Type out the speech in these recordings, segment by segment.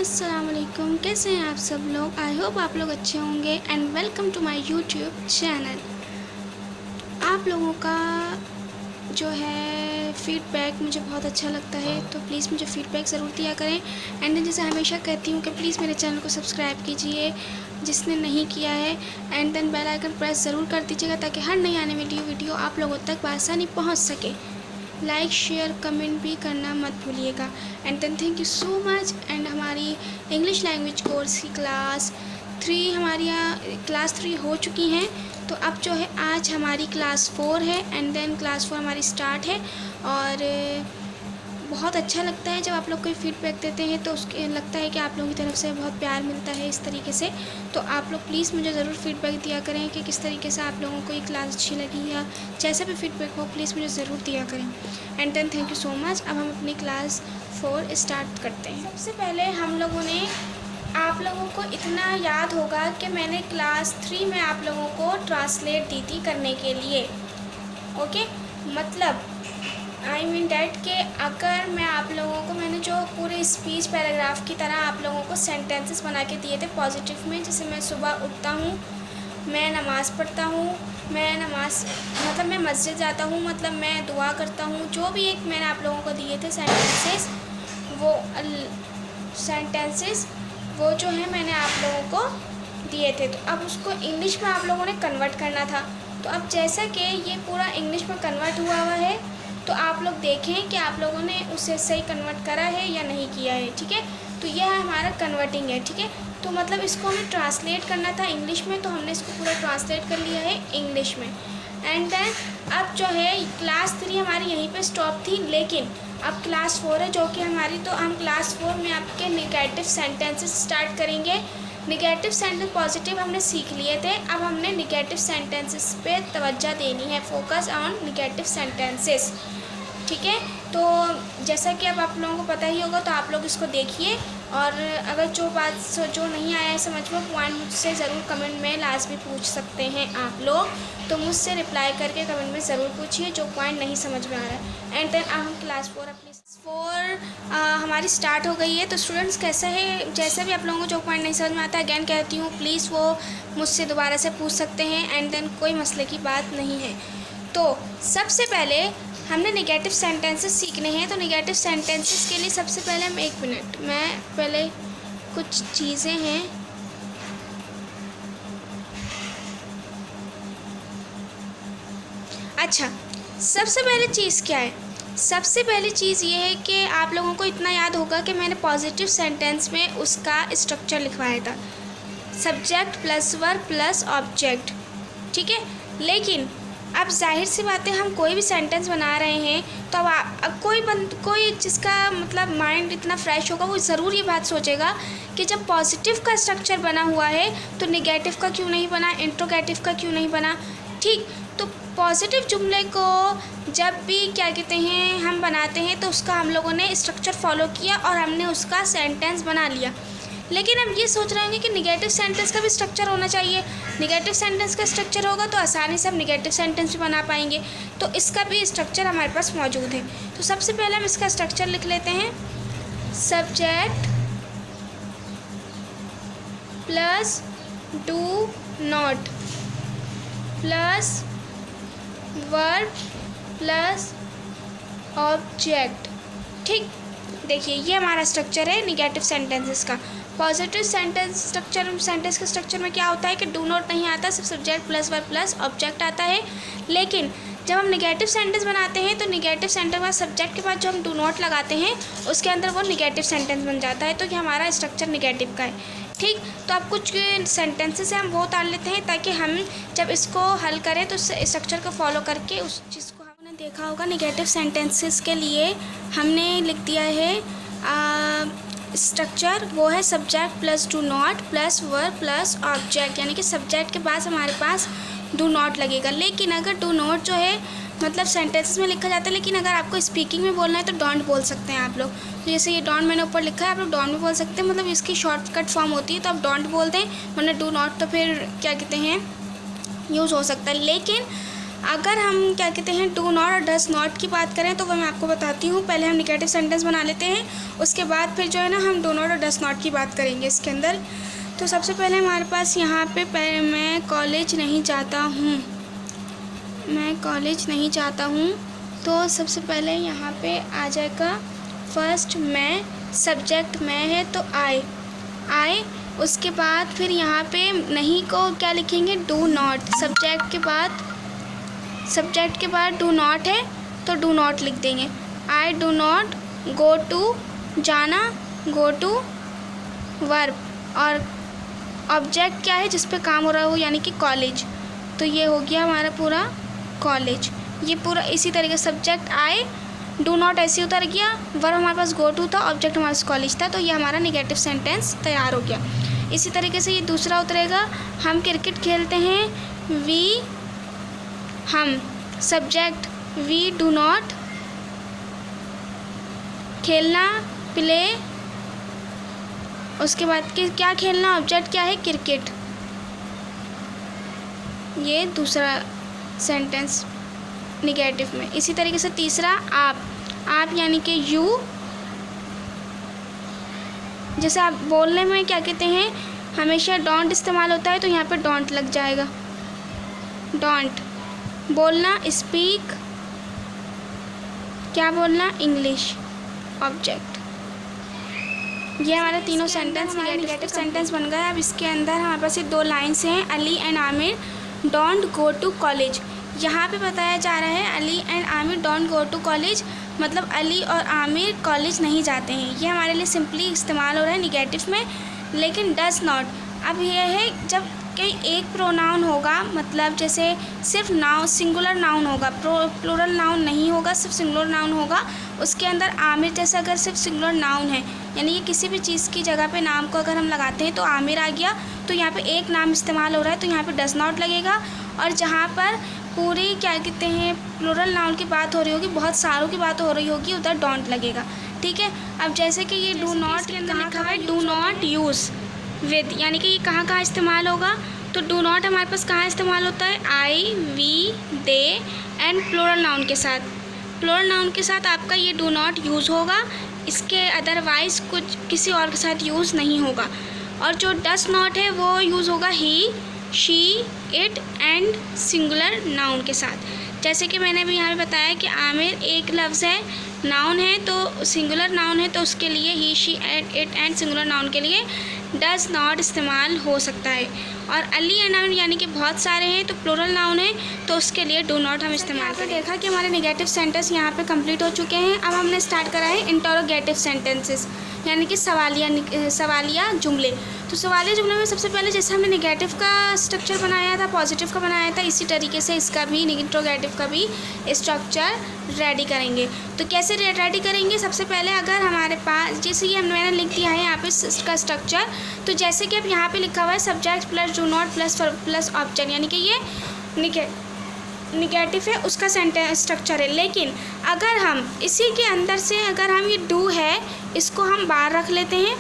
अस्सलाम वालेकुम, कैसे हैं आप सब लोग। आई होप आप लोग अच्छे होंगे and welcome to my YouTube channel. आप लोगों का जो है फीडबैक मुझे बहुत अच्छा लगता है, तो प्लीज़ मुझे फ़ीडबैक ज़रूर दिया करें। एंड देन जैसे हमेशा कहती हूँ कि प्लीज़ मेरे चैनल को सब्सक्राइब कीजिए जिसने नहीं किया है, and then bell icon press ज़रूर कर दीजिएगा ताकि हर नई आने वाली वीडियो आप लोगों तक बआसानी पहुँच सके। लाइक शेयर कमेंट भी करना मत भूलिएगा। And then thank you so much. And हमारी इंग्लिश लैंग्वेज कोर्स की क्लास 3 हमारी यहाँ क्लास 3 हो चुकी हैं, तो अब जो है आज हमारी क्लास 4 है। एंड देन क्लास 4 हमारी स्टार्ट है और बहुत अच्छा लगता है जब आप लोग कोई फीडबैक देते हैं, तो उसके लगता है कि आप लोगों की तरफ से बहुत प्यार मिलता है इस तरीके से। तो आप लोग प्लीज़ मुझे ज़रूर फीडबैक दिया करें कि किस तरीके से आप लोगों को ये क्लास अच्छी लगी, या जैसा भी फीडबैक हो प्लीज़ मुझे ज़रूर दिया करें। And then thank you so much. अब हम अपनी क्लास 4 स्टार्ट करते हैं। सबसे पहले हम लोगों ने, आप लोगों को इतना याद होगा कि मैंने क्लास 3 में आप लोगों को ट्रांसलेट दी थी करने के लिए। ओके, मतलब आई मीन डैट के अगर मैं आप लोगों को, मैंने जो पूरे स्पीच पैराग्राफ की तरह आप लोगों को सेंटेंसेस बना के दिए थे पॉजिटिव में, जैसे मैं सुबह उठता हूँ, मैं नमाज़ पढ़ता हूँ, मैं नमाज़ मतलब मैं मस्जिद जाता हूँ, मतलब मैं दुआ करता हूँ, जो भी एक मैंने आप लोगों को दिए थे सेंटेंसेस, वो जो है मैंने आप लोगों को दिए थे। तो अब उसको इंग्लिश में आप लोगों ने कन्वर्ट करना था। तो अब जैसा कि ये पूरा इंग्लिश में कन्वर्ट हुआ है, तो आप लोग देखें कि आप लोगों ने उसे सही कन्वर्ट करा है या नहीं किया है। ठीक है, तो यह हमारा कन्वर्टिंग है। ठीक है, तो मतलब इसको हमें ट्रांसलेट करना था इंग्लिश में, तो हमने इसको पूरा ट्रांसलेट कर लिया है इंग्लिश में। एंड देन अब जो है क्लास 3 हमारी यहीं पे स्टॉप थी, लेकिन अब क्लास 4 है जो कि हमारी, तो हम क्लास 4 में आपके नेगेटिव सेंटेंसेस स्टार्ट करेंगे। नेगेटिव सेंटेंस पॉजिटिव हमने सीख लिए थे, अब हमने नेगेटिव सेंटेंसेस पे तवज्जो देनी है, फोकस ऑन नेगेटिव सेंटेंसेस। ठीक है, तो जैसा कि अब आप लोगों को पता ही होगा, तो आप लोग इसको देखिए, और अगर जो नहीं आया है समझ में पॉइंट, मुझसे ज़रूर कमेंट में लाजमी पूछ सकते हैं आप लोग, तो मुझसे रिप्लाई करके कमेंट में ज़रूर पूछिए जो पॉइंट नहीं समझ में आ रहा है। एंड देन हम क्लास 4 अपनी 4 हमारी स्टार्ट हो गई है। तो स्टूडेंट्स कैसा है, जैसे भी आप लोगों को जो पॉइंट नहीं समझ में आता है, अगेन कहती हूँ प्लीज़ वो मुझसे दोबारा से पूछ सकते हैं। एंड देन कोई मसले की बात नहीं है। तो सबसे पहले हमने नेगेटिव सेंटेंसेस सीखने हैं, तो नेगेटिव सेंटेंसेस के लिए सबसे पहले हम 1 मिनट, मैं पहले कुछ चीज़ें हैं, अच्छा सबसे पहले चीज़ क्या है, सबसे पहली चीज़ ये है कि आप लोगों को इतना याद होगा कि मैंने पॉजिटिव सेंटेंस में उसका स्ट्रक्चर लिखवाया था, subject plus verb plus object. ठीक है, लेकिन अब जाहिर सी बात है, हम कोई भी सेंटेंस बना रहे हैं, तो अब कोई जिसका मतलब माइंड इतना फ्रेश होगा, वो ज़रूर ये बात सोचेगा कि जब पॉजिटिव का स्ट्रक्चर बना हुआ है तो नेगेटिव का क्यों नहीं बना, इंट्रोगेटिव का क्यों नहीं बना। ठीक, तो पॉजिटिव जुमले को जब भी क्या कहते हैं हम बनाते हैं, तो उसका हम लोगों ने स्ट्रक्चर फॉलो किया और हमने उसका सेंटेंस बना लिया। लेकिन हम ये सोच रहे होंगे कि निगेटिव सेंटेंस का भी स्ट्रक्चर होना चाहिए, निगेटिव सेंटेंस का स्ट्रक्चर होगा तो आसानी से हम निगेटिव सेंटेंस भी बना पाएंगे, तो इसका भी स्ट्रक्चर हमारे पास मौजूद है। तो सबसे पहले हम इसका स्ट्रक्चर लिख लेते हैं, subject plus do not plus verb plus object. ठीक, देखिए ये हमारा स्ट्रक्चर है निगेटिव सेंटेंसेस का। पॉजिटिव सेंटेंस के स्ट्रक्चर में क्या होता है कि डू नॉट नहीं आता, सिर्फ subject plus verb plus object आता है। लेकिन जब हम नेगेटिव सेंटेंस बनाते हैं, तो नेगेटिव सेंटेंस में सब्जेक्ट के बाद जो हम डू नॉट लगाते हैं, उसके अंदर वो नेगेटिव सेंटेंस बन जाता है, तो ये हमारा स्ट्रक्चर नेगेटिव का है। ठीक, तो अब कुछ सेंटेंसेस हैं हम वो उतार लेते हैं, ताकि हम जब इसको हल करें तो स्ट्रक्चर को फॉलो करके उस चीज़ को, हमने देखा होगा नेगेटिव सेंटेंसेस के लिए हमने लिख दिया है स्ट्रक्चर, वो है subject plus do not plus verb plus object, यानी कि सब्जेक्ट के पास हमारे पास डू नॉट लगेगा। लेकिन अगर डू नॉट जो है मतलब सेंटेंसेस में लिखा जाता है, लेकिन अगर आपको स्पीकिंग में बोलना है तो डोंट बोल सकते हैं आप लोग। तो जैसे ये डोंट मैंने ऊपर लिखा है, आप लोग डोंट भी बोल सकते हैं, मतलब इसकी शॉर्टकट फॉर्म होती है, तो आप डोंट बोल दें, वरना डू नॉट तो फिर क्या कहते हैं यूज़ हो सकता है। लेकिन अगर हम क्या कहते हैं डू नॉट और डज नॉट की बात करें तो वो मैं आपको बताती हूँ। पहले हम निगेटिव सेंटेंस बना लेते हैं, उसके बाद फिर जो है ना हम डू नॉट और डज नॉट की बात करेंगे इसके अंदर। तो सबसे पहले हमारे पास यहाँ पे मैं कॉलेज नहीं जाता हूँ, मैं कॉलेज नहीं जाता हूँ। तो सबसे पहले यहाँ पे आ जाएगा फर्स्ट मैं, सब्जेक्ट मैं है तो आई। उसके बाद फिर यहाँ पे नहीं को क्या लिखेंगे, डू नॉट। सब्जेक्ट के बाद डू नॉट है तो डू नॉट लिख देंगे। I do not go to, जाना, गो टू वर्ब। और ऑब्जेक्ट क्या है जिस पे काम हो रहा है वो यानी कि कॉलेज। तो ये हो गया हमारा पूरा कॉलेज। ये पूरा इसी तरीके सब्जेक्ट आई, डू नॉट ऐसे उतर गया, वर्ब हमारे पास गो टू था, ऑब्जेक्ट हमारे पास कॉलेज था। तो ये हमारा नेगेटिव सेंटेंस तैयार हो गया। इसी तरीके से ये दूसरा उतरेगा, हम क्रिकेट खेलते हैं, वी हम, सब्जेक्ट वी डू नॉट, खेलना प्ले, उसके बाद क्या खेलना, ऑब्जेक्ट क्या है क्रिकेट। ये दूसरा सेंटेंस निगेटिव में। इसी तरीके से तीसरा आप यानी कि यू, जैसे आप बोलने में क्या कहते हैं हमेशा डोंट इस्तेमाल होता है तो यहाँ पे डोंट लग जाएगा, डोंट। बोलना स्पीक, क्या बोलना इंग्लिश, ऑब्जेक्ट। ये हमारे तीनों सेंटेंस निगेटिव सेंटेंस बन गए। अब इसके अंदर हमारे पास ये दो लाइन्स हैं, Ali and Aamir don't go to college. यहाँ पे बताया जा रहा है Ali and Aamir don't go to college, मतलब अली और आमिर कॉलेज नहीं जाते हैं। ये हमारे लिए सिंपली इस्तेमाल हो रहा है निगेटिव में। लेकिन डज नॉट, अब ये है जब कहीं एक प्रोनाउन होगा, मतलब जैसे सिर्फ नाउन सिंगुलर नाउन होगा, प्लूरल नाउन नहीं होगा, सिर्फ सिंगुलर नाउन होगा। उसके अंदर आमिर जैसे अगर सिर्फ सिंगुलर नाउन है, यानी कि किसी भी चीज़ की जगह पे नाम को अगर हम लगाते हैं तो आमिर आ गया, तो यहाँ पे एक नाम इस्तेमाल हो रहा है तो यहाँ पे डज नॉट लगेगा। और जहाँ पर पूरी क्या कहते हैं प्लूरल नाउन की बात हो रही होगी, बहुत सारों की बात हो रही होगी, उधर डोंट लगेगा। ठीक है। अब जैसे कि ये डू नॉट के अंदर लिखा हुआ है डू नॉट यूज़ विद, यानी कि ये कहाँ कहाँ इस्तेमाल होगा, तो डू नॉट हमारे पास कहाँ इस्तेमाल होता है, I, we, they and plural noun के साथ। प्लूरल नाउन के साथ आपका ये डू नॉट यूज़ होगा, इसके अदरवाइज़ कुछ किसी और के साथ यूज़ नहीं होगा। और जो डज नॉट है वो यूज़ होगा he, she, it and singular noun के साथ। जैसे कि मैंने अभी यहाँ पे बताया कि आमिर एक लफ्ज़ है, नाउन है तो सिंगुलर नाउन है तो उसके लिए he, she and it and singular noun के लिए डज नॉट इस्तेमाल हो सकता है। और अली एंड आमिर यानी कि बहुत सारे हैं तो प्लूरल नाउन है तो उसके लिए डू नॉट हम इस्तेमाल करें। देखा कि हमारे नेगेटिव सेंटेंस यहाँ पे कंप्लीट हो चुके हैं। अब हमने स्टार्ट करा है इंटरोगेटिव सेंटेंसेस, यानी कि सवालिया जुमले। तो सवालिया जुमले में सबसे पहले जैसे हमने नेगेटिव का स्ट्रक्चर बनाया था, पॉजिटिव का बनाया था, इसी तरीके से इसका भी इंटरोगेटिव का भी स्ट्रक्चर रेडी करेंगे। तो कैसे रेडी करेंगे, सबसे पहले अगर हमारे पास जैसे कि मैंने लिख दिया है यहाँ पे इसका स्ट्रक्चर, तो जैसे कि अब यहाँ पे लिखा हुआ है subject plus do not plus object, यानी कि ये निगेटिव है उसका सेंटेंस स्ट्रक्चर है। लेकिन अगर हम इसी के अंदर से अगर हम ये डू है इसको हम बाहर रख लेते हैं,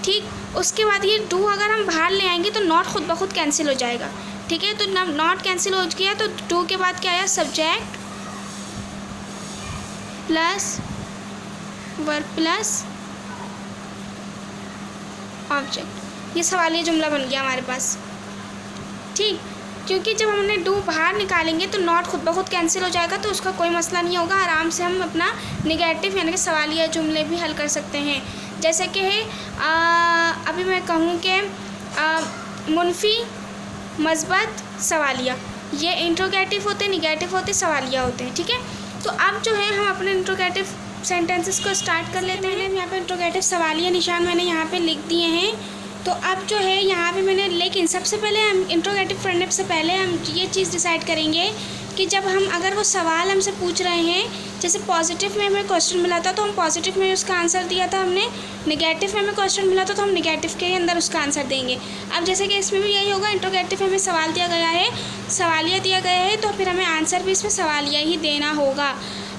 ठीक, उसके बाद ये डू अगर हम बाहर ले आएंगे तो नॉट खुद ब खुद कैंसिल हो जाएगा। ठीक है, तो नॉट कैंसिल हो गया तो डू के बाद क्या आया, subject plus verb plus object. ये सवालिया जुमला बन गया हमारे पास। ठीक, क्योंकि जब हमने डू बाहर निकालेंगे तो नॉट खुद ब खुद कैंसिल हो जाएगा, तो उसका कोई मसला नहीं होगा, आराम से हम अपना निगेटिव यानी कि सवालिया जुमले भी हल कर सकते हैं। जैसे कि है अभी मैं कहूँ कि मुनफी, मस्बत, सवालिया, ये इंट्रोगेटिव होते, निगेटिव होते, सवालिया होते हैं। ठीक है, तो अब जो है हम अपने इंट्रोगेटिव सेंटेंसेस को स्टार्ट कर लेते हैं। यहाँ पे इंट्रोगेटिव सवालिया निशान मैंने यहाँ पे लिख दिए हैं। तो अब जो है यहाँ पे मैंने, लेकिन सबसे पहले हम इंट्रोगेटिव पढ़ने से पहले हम ये चीज़ डिसाइड करेंगे कि जब हम अगर वो सवाल हमसे पूछ रहे हैं, जैसे पॉजिटिव में हमें क्वेश्चन मिला था तो हम पॉजिटिव में उसका आंसर दिया था हमने, नेगेटिव में हमें क्वेश्चन मिला था तो हम नेगेटिव के अंदर उसका आंसर देंगे। अब जैसे कि इसमें भी यही होगा, इंट्रोगेटिव में हमें सवाल दिया गया है, सवालिया दिया गया है, तो फिर हमें आंसर भी इसमें सवालिया ही देना होगा।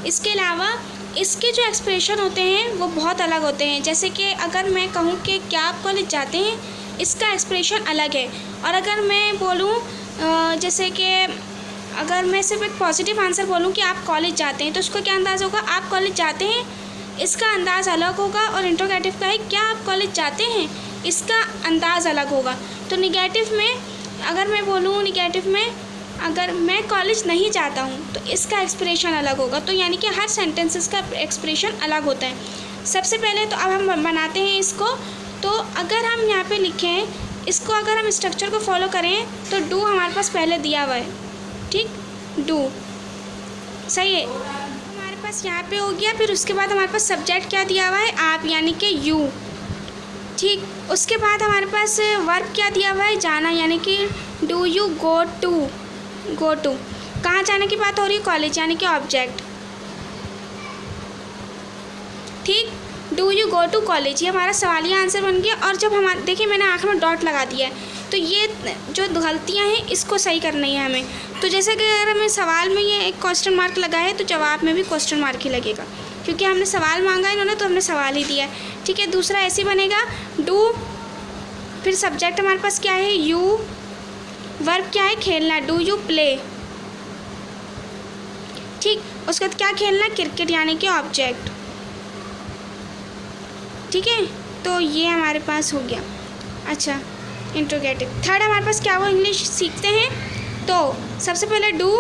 इसके अलावा इसके जो एक्सप्रेशन होते हैं वो बहुत अलग होते हैं। जैसे कि अगर मैं कहूँ कि क्या आप कॉलेज जाते हैं, इसका एक्सप्रेशन अलग है। और अगर मैं बोलूँ जैसे कि अगर मैं सिर्फ एक पॉजिटिव आंसर बोलूँ कि आप कॉलेज जाते हैं, तो उसको क्या अंदाज़ होगा, आप कॉलेज जाते हैं, इसका अंदाज़ अलग होगा। और इंट्रोगेटिव का है क्या आप कॉलेज जाते हैं, इसका अंदाज़ अलग होगा। तो निगेटिव में अगर मैं बोलूँ, निगेटिव में अगर मैं कॉलेज नहीं जाता हूँ, तो इसका एक्सप्रेशन अलग होगा। तो यानी कि हर सेंटेंसेस का एक्सप्रेशन अलग होता है। सबसे पहले तो अब हम बनाते हैं इसको। तो अगर हम यहाँ पे लिखें इसको, अगर हम स्ट्रक्चर को फॉलो करें तो डू हमारे पास पहले दिया हुआ है, ठीक, डू सही है, हमारे पास यहाँ पे हो गया। फिर उसके बाद हमारे पास सब्जेक्ट क्या दिया हुआ है, आप, यानी कि यू, ठीक। उसके बाद हमारे पास वर्ब क्या दिया हुआ है, जाना, यानी कि do you go to, go to, कहाँ जाने की बात हो रही है, कॉलेज, यानी कि ऑब्जेक्ट, ठीक। Do you go to college, ये हमारा सवालिया आंसर बन गया। और जब हमारे, देखिए मैंने आखिर में डॉट लगा दिया है, तो ये जो गलतियाँ हैं इसको सही करनी है हमें। तो जैसे कि अगर हमें सवाल में ये एक क्वेश्चन मार्क लगा है, तो जवाब में भी क्वेश्चन मार्क ही लगेगा, क्योंकि हमने सवाल मांगा है इन्होंने, तो हमने सवाल ही दिया है, ठीक है। दूसरा ऐसे बनेगा, डू, फिर सब्जेक्ट हमारे पास क्या है, यू, वर्ब क्या है, खेलना, डू यू प्ले, ठीक। उसके बाद क्या खेलना, क्रिकेट, यानी कि ऑब्जेक्ट, ठीक है। तो ये हमारे पास हो गया। अच्छा, इंट्रोगेटिव। थर्ड हमारे पास क्या, वो इंग्लिश सीखते हैं। तो सबसे पहले डू,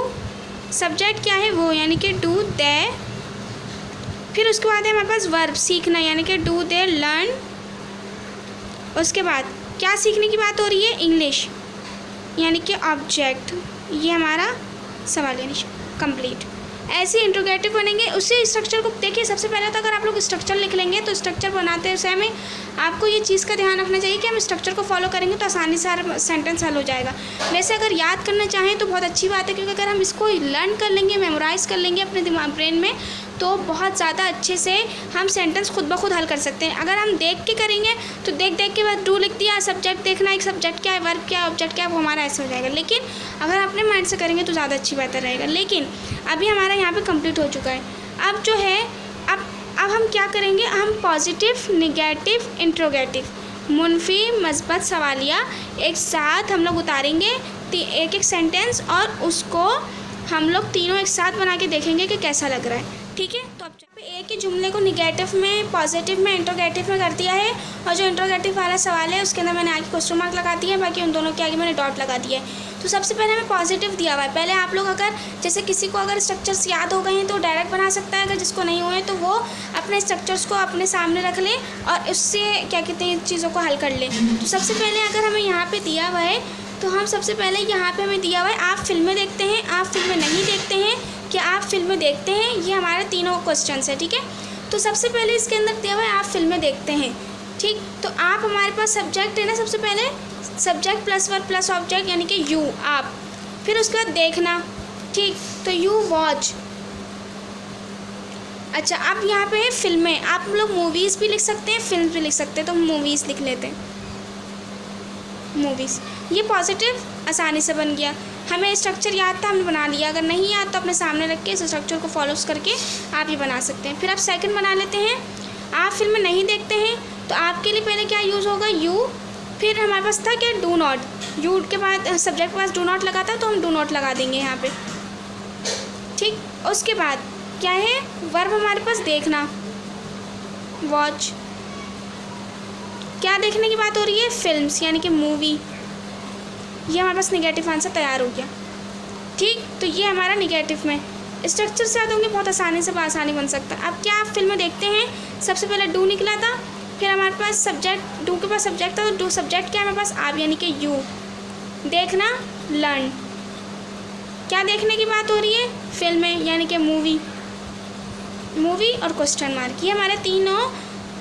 सब्जेक्ट क्या है वो, यानी कि डू दे, फिर उसके बाद है हमारे पास वर्ब, सीखना, यानी कि डू दे लर्न। उसके बाद क्या सीखने की बात हो रही है, इंग्लिश, यानी कि ऑब्जेक्ट। ये हमारा सवाल यानी कंप्लीट। ऐसे इंट्रोगेटिव बनेंगे। उसी स्ट्रक्चर को देखिए, सबसे पहले तो अगर आप लोग स्ट्रक्चर लिख लेंगे, तो स्ट्रक्चर बनाते समय आपको ये चीज़ का ध्यान रखना चाहिए कि हम स्ट्रक्चर को फॉलो करेंगे तो आसानी से हर सेंटेंस हल हो जाएगा। वैसे अगर याद करना चाहें तो बहुत अच्छी बात है, क्योंकि अगर हम इसको लर्न कर लेंगे, मेमोराइज़ कर लेंगे अपने दिमाग, ब्रेन में, तो बहुत ज़्यादा अच्छे से हम सेंटेंस खुद ब खुद हल कर सकते हैं। अगर हम देख के करेंगे तो देख के बाद डू लिख दिया, सब्जेक्ट देखना, एक सब्जेक्ट क्या है, वर्ब क्या है, ऑब्जेक्ट क्या है, वो हमारा ऐसा हो जाएगा। लेकिन अगर अपने माइंड से करेंगे तो ज़्यादा अच्छी बेहतर रहेगा। लेकिन अभी हमारा यहाँ पे कंप्लीट हो चुका है। अब जो है, अब हम क्या करेंगे, हम पॉजिटिव, निगेटिव, इंट्रोगेटिव, मुनफी, मस्बत, सवालिया एक साथ हम लोग उतारेंगे, एक एक सेंटेंस, और उसको हम लोग तीनों एक साथ बना के देखेंगे कि कैसा लग रहा है, ठीक है। तो अब एक ही जुमले को निगेटिव में, पॉजिटिव में, इंट्रोगेटिव में कर दिया है, और जो इंट्रोगेटिव वाला सवाल है उसके अंदर मैंने आगे क्वेश्चन मार्क लगा दिया है, बाकी उन दोनों के आगे मैंने डॉट लगा दिया है। तो सबसे पहले हमें पॉजिटिव दिया हुआ है। पहले आप लोग अगर, जैसे किसी को अगर स्ट्रक्चर्स याद हो गए हैं तो डायरेक्ट बना सकता है, अगर जिसको नहीं हुए तो वो अपने स्ट्रक्चर्स को अपने सामने रख ले और उससे क्या कहते हैं, चीज़ों को हल कर ले। तो सबसे पहले अगर हमें यहाँ पर दिया हुआ है, तो हम सबसे पहले यहाँ पे हमें दिया हुआ है, आप फिल्में देखते हैं, आप फिल्में नहीं देखते हैं, क्या आप फिल्में देखते हैं, ये हमारे तीनों क्वेश्चंस है, ठीक है। तो सबसे पहले इसके अंदर दिया हुआ है आप फिल्में देखते हैं, ठीक। तो आप हमारे पास सब्जेक्ट है ना, सबसे पहले subject plus verb plus object, यानी कि यू, आप, फिर उसके बाद देखना, ठीक। तो यू वॉच। अच्छा, अब यहाँ पे है फिल्में, आप लोग मूवीज़ भी लिख सकते हैं, फिल्म भी लिख सकते हैं, तो मूवीज़ लिख लेते हैं, मूवीज़। ये पॉजिटिव आसानी से बन गया, हमें स्ट्रक्चर याद था, हमने बना लिया। अगर नहीं याद तो अपने सामने रख के इस स्ट्रक्चर को फॉलो करके आप ये बना सकते हैं। फिर आप सेकंड बना लेते हैं, आप फिल्म नहीं देखते हैं, तो आपके लिए पहले क्या यूज़ होगा, यू, फिर हमारे पास था क्या, डू नॉट, यू के बाद सब्जेक्ट के पास डू नॉट लगा था, तो हम डू नॉट लगा देंगे यहाँ पे, ठीक। उसके बाद क्या है, वर्ब हमारे पास देखना, वॉच, क्या देखने की बात हो रही है, फिल्म्स, यानी कि मूवी। ये हमारे पास निगेटिव आंसर तैयार हो गया, ठीक। तो ये हमारा निगेटिव में स्ट्रक्चर से याद होंगे, बहुत आसानी से आसानी बन सकता है। अब क्या आप फिल्में देखते हैं, सबसे पहले डू निकला था, फिर हमारे पास सब्जेक्ट, डू के पास सब्जेक्ट था, तो डू सब्जेक्ट क्या है हमारे पास, आप, यानी कि यू, देखना, लर्न, क्या देखने की बात हो रही है, फिल्में, यानी कि मूवी, मूवी और क्वेश्चन मार्क। ये हमारे तीनों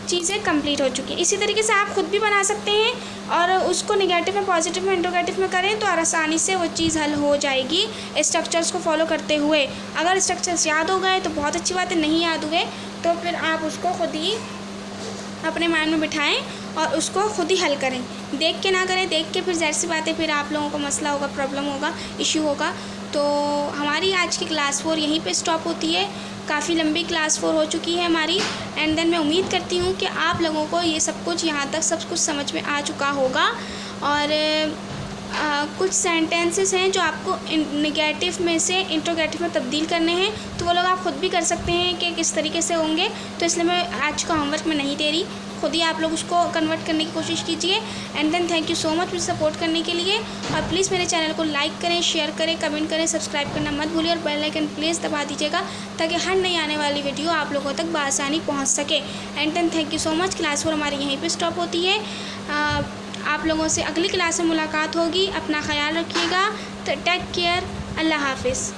चीज़ें कंप्लीट हो चुकी हैं। इसी तरीके से आप खुद भी बना सकते हैं और उसको निगेटिव में, पॉजिटिव में, इंट्रोगेटिव में करें तो आसानी से वो चीज़ हल हो जाएगी स्ट्रक्चर्स को फॉलो करते हुए। अगर स्ट्रक्चर्स याद हो गए तो बहुत अच्छी बात है, नहीं याद हुए तो फिर आप उसको खुद ही अपने माइंड में बिठाएं और उसको खुद ही हल करें, देख के ना करें। देख के फिर ज़ाहिर सी बात है फिर आप लोगों को मसला होगा, प्रॉब्लम होगा, इशू होगा। तो हमारी आज की क्लास 4 यहीं पे स्टॉप होती है। काफ़ी लंबी क्लास 4 हो चुकी है हमारी, एंड देन मैं उम्मीद करती हूँ कि आप लोगों को ये सब कुछ यहाँ तक सब कुछ समझ में आ चुका होगा। और कुछ सेंटेंसेस हैं जो आपको नेगेटिव में से इंट्रोगेटिव में तब्दील करने हैं, तो वो लोग आप खुद भी कर सकते हैं कि किस तरीके से होंगे। तो इसलिए मैं आज का होमवर्क में नहीं दे रही, खुद ही आप लोग उसको कन्वर्ट करने की कोशिश कीजिए। And then thank you so much मुझे सपोर्ट करने के लिए। और प्लीज़ मेरे चैनल को लाइक करें, शेयर करें, कमेंट करें, सब्सक्राइब करना मत भूलिए और बेल आइकन प्लीज़ दबा दीजिएगा ताकि हर नई आने वाली वीडियो आप लोगों तक बआसानी पहुँच सके। And then thank you so much. Class 4 हमारी यहीं पर स्टॉप होती है। आप लोगों से अगली क्लास में मुलाकात होगी। अपना ख्याल रखिएगा। तो टेक केयर। अल्लाह हाफिज़।